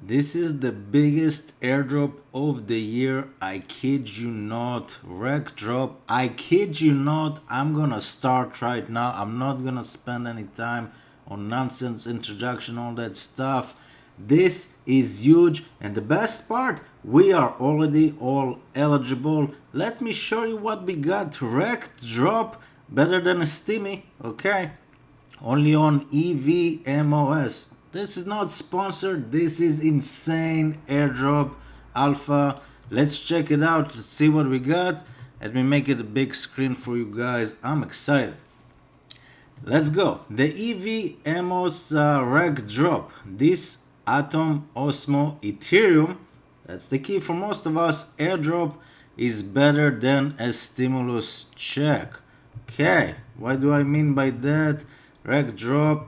This is the biggest airdrop of the year. I kid you not. Rekt drop. I kid you not. I'm gonna start right now. I'm not gonna spend any time on nonsense introduction, all that stuff. This is huge, and the best part, we are already all eligible. Let me show you what we got. Rekt drop, better than a Steamy, okay? Only on EVMOS. This is not sponsored. This is insane airdrop alpha. Let's check it out. Let's see what we got. Let me make it a big screen for you guys. I'm excited. Let's go. The EVMOS Rekt drop. This Atom Osmo Ethereum. That's the key for most of us. Airdrop is better than a stimulus check. Okay. What do I mean by that? Rekt drop,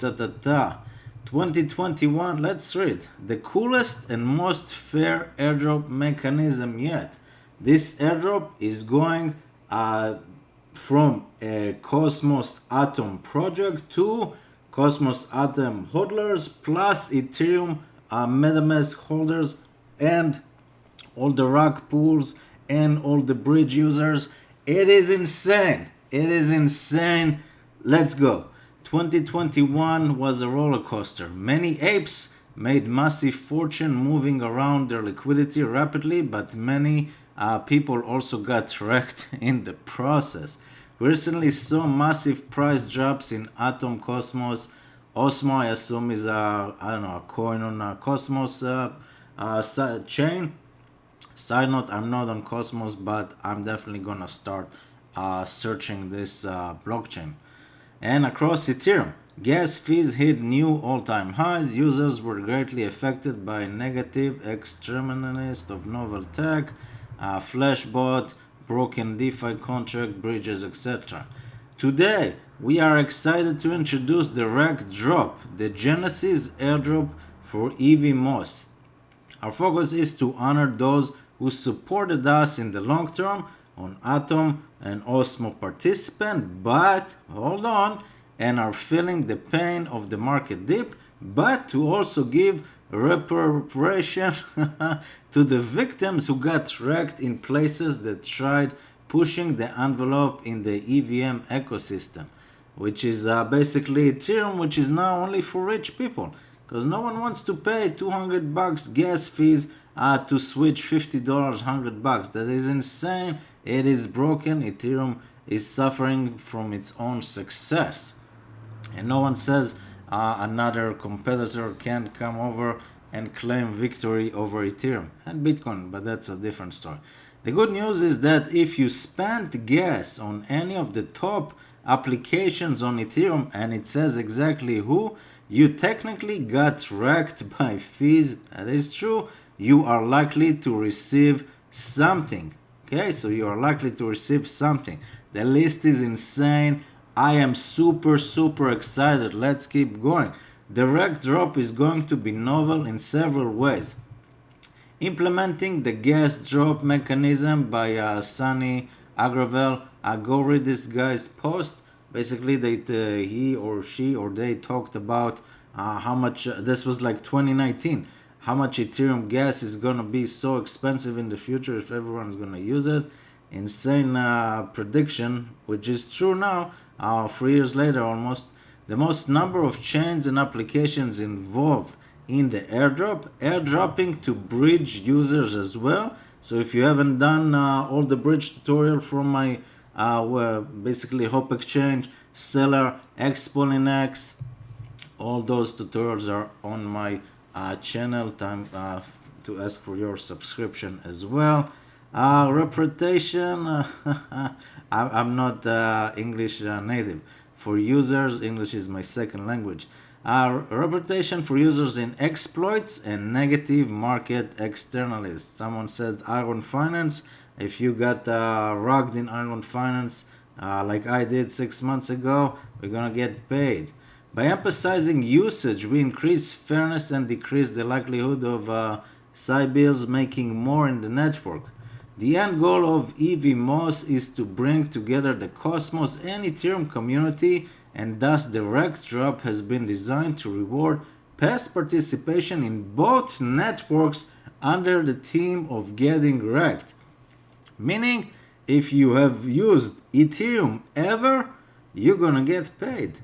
2021, let's read. The coolest and most fair airdrop mechanism yet. This airdrop is going from a Cosmos Atom project to Cosmos Atom hodlers plus Ethereum MetaMask holders and all the rug pools and all the bridge users. It is insane. It is insane. Let's go. 2021 was a roller coaster. Many apes made massive fortune moving around their liquidity rapidly, but many people also got wrecked in the process. We recently saw massive price drops in Atom Cosmos. Osmo, I assume, is a coin on a Cosmos chain. Side note, I'm not on Cosmos, but I'm definitely gonna start searching this blockchain. And across Ethereum, gas fees hit new all-time highs. Users were greatly affected by negative extremeness of novel tech, flashbot, broken DeFi contract, bridges, etc. Today, we are excited to introduce the Rekt drop, the Genesis airdrop for EVMOS. Our focus is to honor those who supported us in the long term on Atom and Osmo participant, but hold on, and are feeling the pain of the market dip, but to also give reparation to the victims who got wrecked in places that tried pushing the envelope in the EVM ecosystem, which is basically Ethereum, which is now only for rich people, because no one wants to pay $200 gas fees to switch $50, $100. That is insane. It is broken. Ethereum is suffering from its own success. And no one says another competitor can come over and claim victory over Ethereum and Bitcoin, but that's a different story. The good news is that if you spent gas on any of the top applications on Ethereum, and it says exactly who, you technically got wrecked by fees. That is true. You are likely to receive something. Okay, so you are likely to receive something. The list is insane. I am super excited. Let's keep going. The Rekt drop is going to be novel in several ways. Implementing the gas drop mechanism by Sunny Agravel. Go read this guy's post. Basically, he or she or they talked about how much, this was like 2019, how much Ethereum gas is going to be so expensive in the future if everyone's going to use it. Insane prediction, which is true now, 3 years later almost. The most number of chains and applications involved in the airdropping to bridge users as well. So if you haven't done all the bridge tutorial from my basically Hop Exchange, Stellar, Exponent, all those tutorials are on my channel. Time to ask for your subscription as well. Reputation, I'm not English native. For users, English is my second language. Reputation for users in exploits and negative market externalities. Someone says Iron Finance. If you got rugged in Iron Finance, like I did 6 months ago, we're gonna get paid. By emphasizing usage, we increase fairness and decrease the likelihood of Sybills making more in the network. The end goal of EVMOS is to bring together the Cosmos and Ethereum community, and thus the Rekt drop has been designed to reward past participation in both networks under the theme of getting wrecked. Meaning, if you have used Ethereum ever, you're gonna get paid.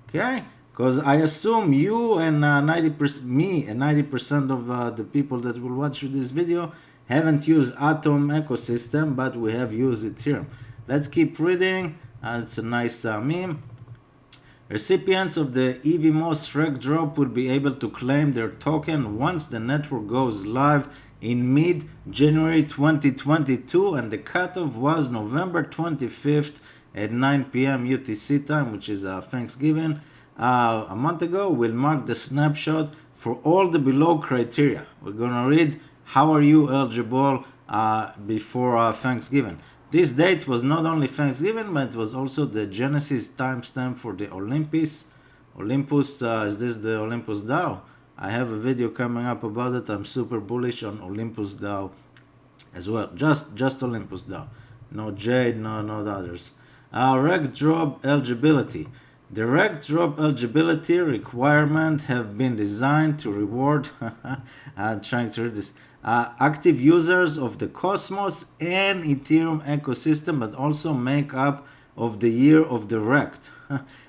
Okay? Because I assume you and 90%, me and 90% of the people that will watch this video haven't used Atom ecosystem, but we have used Ethereum. Let's keep reading. It's a nice meme. Recipients of the EVMOS Rekt drop will be able to claim their token once the network goes live in mid-January 2022, and the cutoff was November 25th at 9 p.m. UTC time, which is Thanksgiving. A month ago will mark the snapshot for all the below criteria. We're gonna read how are you eligible before Thanksgiving. This date was not only Thanksgiving, but it was also the Genesis timestamp for the Olympus. Is this the Olympus DAO? I have a video coming up about it. I'm super bullish on Olympus DAO as well. Just Olympus DAO. No Jade, no others. Rekt drop eligibility. The Rekt drop eligibility requirement have been designed to reward I'm trying to read this. Active users of the Cosmos and Ethereum ecosystem, but also make up of the year of the Rekt.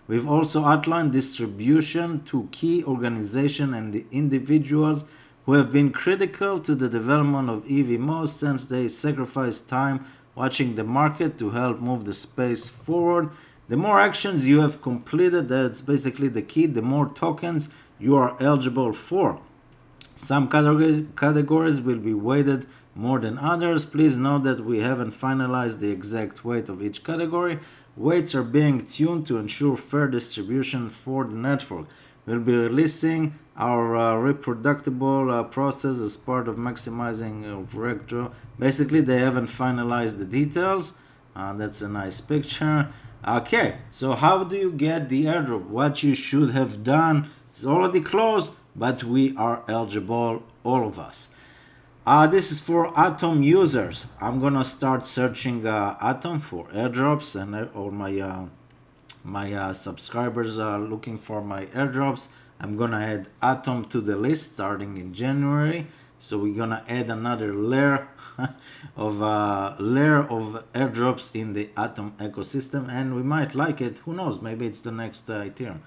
We've also outlined distribution to key organizations and the individuals who have been critical to the development of EVMOS since they sacrificed time watching the market to help move the space forward. The more actions you have completed, that's basically the key, the more tokens you are eligible for. Some categories will be weighted more than others. Please note that we haven't finalized the exact weight of each category. Weights are being tuned to ensure fair distribution for the network. We'll be releasing our reproducible process as part of maximizing of Rekt drop. Basically, they haven't finalized the details. That's a nice picture. Okay, so how do you get the airdrop? What you should have done is already closed, but we are eligible, all of us. This is for Atom users. I'm gonna start searching Atom for airdrops, and all my subscribers are looking for my airdrops. I'm gonna add Atom to the list starting in January. So we're gonna add another layer of airdrops in the Atom ecosystem, and we might like it. Who knows? Maybe it's the next Ethereum.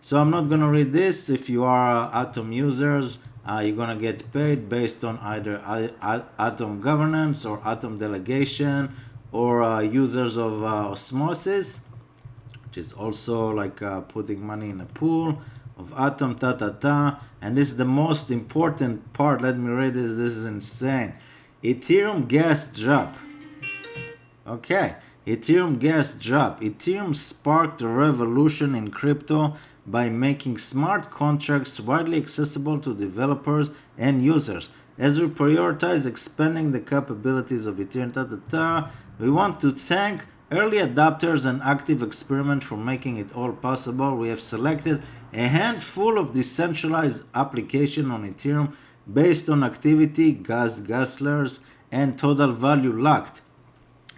So I'm not gonna read this. If you are Atom users, you're gonna get paid based on either Atom governance or Atom delegation, or users of Osmosis, which is also like putting money in a pool of Atom, and this is the most important part. Let me read this. This is insane. Ethereum Gas Drop. Okay, Ethereum Gas Drop. Ethereum sparked a revolution in crypto by making smart contracts widely accessible to developers and users. As we prioritize expanding the capabilities of Ethereum, we want to thank early adopters and active experiment for making it all possible. We have selected a handful of decentralized applications on Ethereum based on activity, gas guzzlers, and total value locked.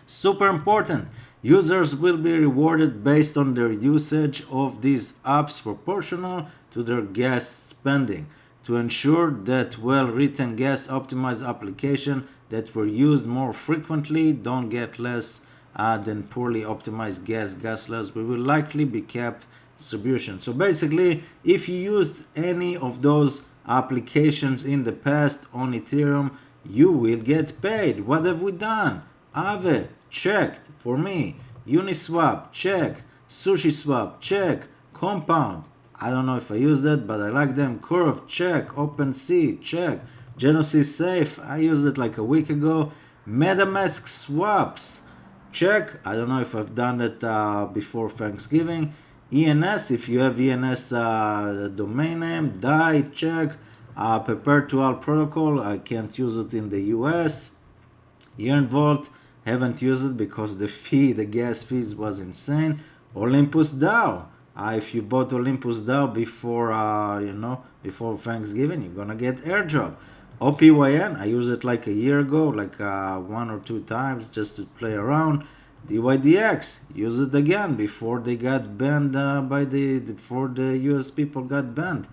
Super important. Users will be rewarded based on their usage of these apps proportional to their gas spending. To ensure that well-written gas optimized applications that were used more frequently don't get less than poorly optimized gas guzzlers, we will likely be capped distribution. So basically, if you used any of those applications in the past on Ethereum, you will get paid. What have we done? Aave, checked for me. Uniswap, checked. SushiSwap, check. Compound, I don't know if I use that, but I like them. Curve, check. OpenSea, check. Genesis Safe, I used it like a week ago. MetaMask Swaps, check. I don't know if I've done it before Thanksgiving. ENS, if you have ENS domain name. DAI, check. Perpetual Protocol, I can't use it in the US. Yearnvault, haven't used it because the gas fees was insane. Olympus DAO, if you bought Olympus DAO before Thanksgiving, you're gonna get airdrop. OPYN, I used it like a year ago, like 1 or 2 times just to play around. DYDX, use it again before they got banned before the US people got banned.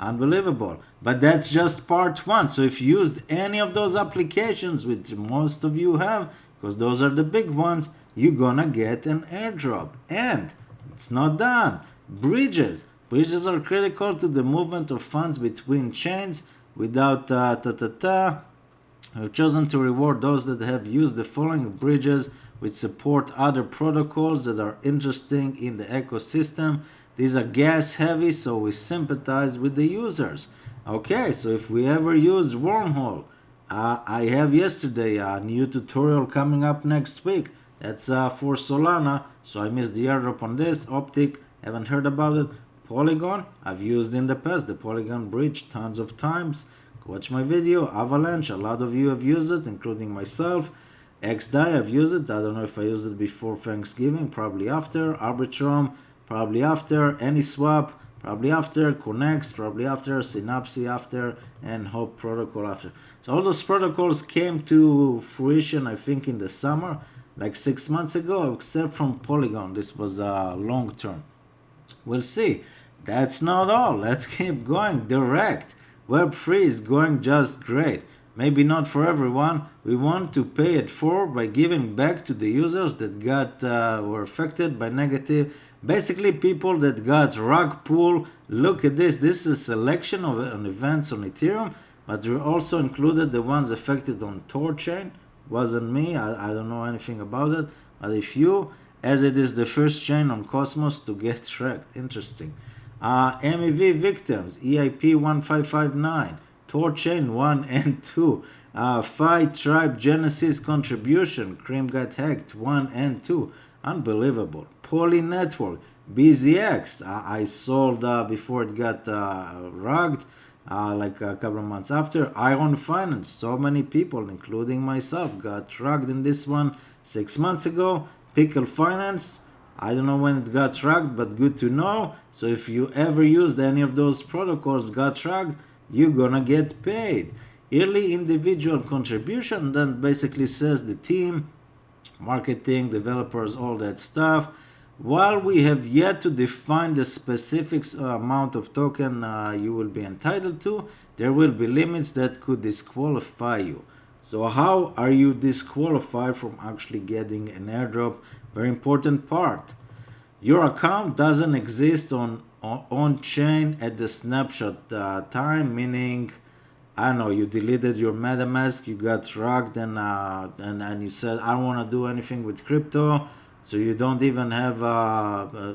Unbelievable. But that's just part one. So if you used any of those applications, which most of you have, because those are the big ones, you're gonna get an airdrop. And it's not done. Bridges. Bridges are critical to the movement of funds between chains. Without I've chosen to reward those that have used the following bridges which support other protocols that are interesting in the ecosystem. These are gas heavy, so we sympathize with the users. Okay, so if we ever use wormhole, I have yesterday a new tutorial coming up next week. That's for Solana, so I missed the airdrop on this. Optic, haven't heard about it. Polygon, I've used in the past, the Polygon bridge tons of times. Watch my video. Avalanche, a lot of you have used it, including myself. XDAI, I've used it. I don't know if I used it before Thanksgiving, probably after. Arbitrum, probably after. AnySwap, probably after. Connex, probably after. Synapse after. And Hope Protocol after. So all those protocols came to fruition, I think, in the summer, like 6 months ago, except from Polygon. This was long term. We'll see. That's not all. Let's keep going. Rekt. Web3 is going just great. Maybe not for everyone. We want to pay it forward by giving back to the users that were affected by negative. Basically, people that got rug pull. Look at this. This is a selection of events on Ethereum, but we also included the ones affected on Tor chain. Wasn't me. I don't know anything about it. But if you, as it is the first chain on Cosmos to get wrecked. Interesting. MEV victims, EIP 1559, Tor Chain 1 and 2, Phi Tribe Genesis contribution, Cream got hacked 1 and 2, unbelievable. Poly Network, BZX, I sold before it got rugged, like a couple of months after. Iron Finance, so many people, including myself, got rugged in this one 6 months ago. Pickle Finance, I don't know when it got rugged, but good to know. So if you ever used any of those protocols got rugged, you're gonna get paid. Early individual contribution, then basically says the team, marketing, developers, all that stuff. While we have yet to define the specific amount of token you will be entitled to, there will be limits that could disqualify you. So how are you disqualified from actually getting an airdrop? Very important part. Your account doesn't exist on chain at the snapshot time, meaning, I don't know, you deleted your MetaMask, you got rugged, and you said, I don't want to do anything with crypto. So you don't even have,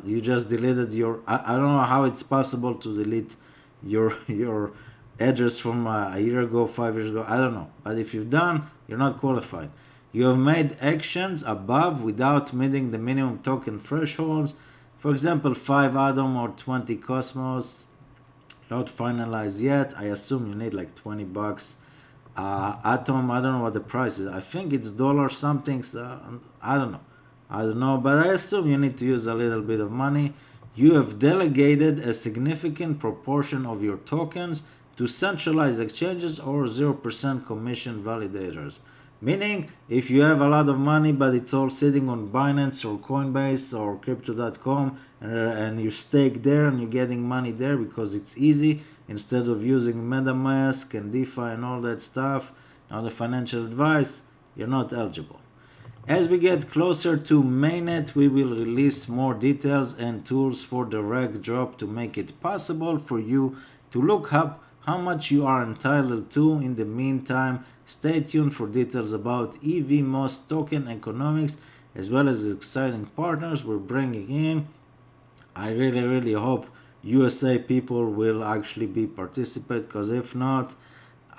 you just deleted your, I don't know how it's possible to delete your address from a year ago, 5 years ago, I don't know. But if you've done, you're not qualified. You have made actions above without meeting the minimum token thresholds. For example, 5 Atom or 20 Cosmos. Not finalized yet. I assume you need like $20. Atom, I don't know what the price is. I think it's dollar something. So I don't know, but I assume you need to use a little bit of money. You have delegated a significant proportion of your tokens to centralized exchanges or 0% commission validators. Meaning, if you have a lot of money, but it's all sitting on Binance or Coinbase or Crypto.com, and you stake there and you're getting money there because it's easy, instead of using MetaMask and DeFi and all that stuff, now the financial advice, you're not eligible. As we get closer to mainnet, we will release more details and tools for the Rekt drop to make it possible for you to look up how much you are entitled to. In the meantime, stay tuned for details about EVMOS token economics, as well as exciting partners we're bringing in. I really hope USA people will actually be participate, because if not,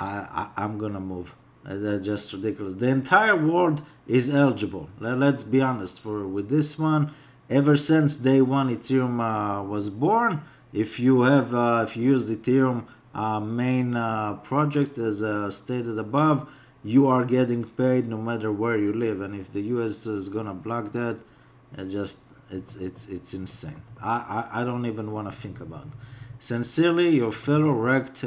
I'm gonna move. That's just ridiculous. The entire world is eligible. Let's be honest. With this one, ever since day one Ethereum was born, if you use the Ethereum main project as stated above, you are getting paid no matter where you live. And if the US is gonna block that, it's insane. I don't even want to think about it. Sincerely, your fellow Rekt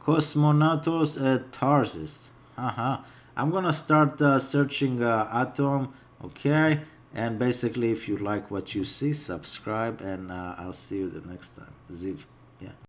Cosmonautos at Tarsus. I'm gonna start searching Atom, okay? And basically, if you like what you see, subscribe, and I'll see you the next time. Ziv. Yeah.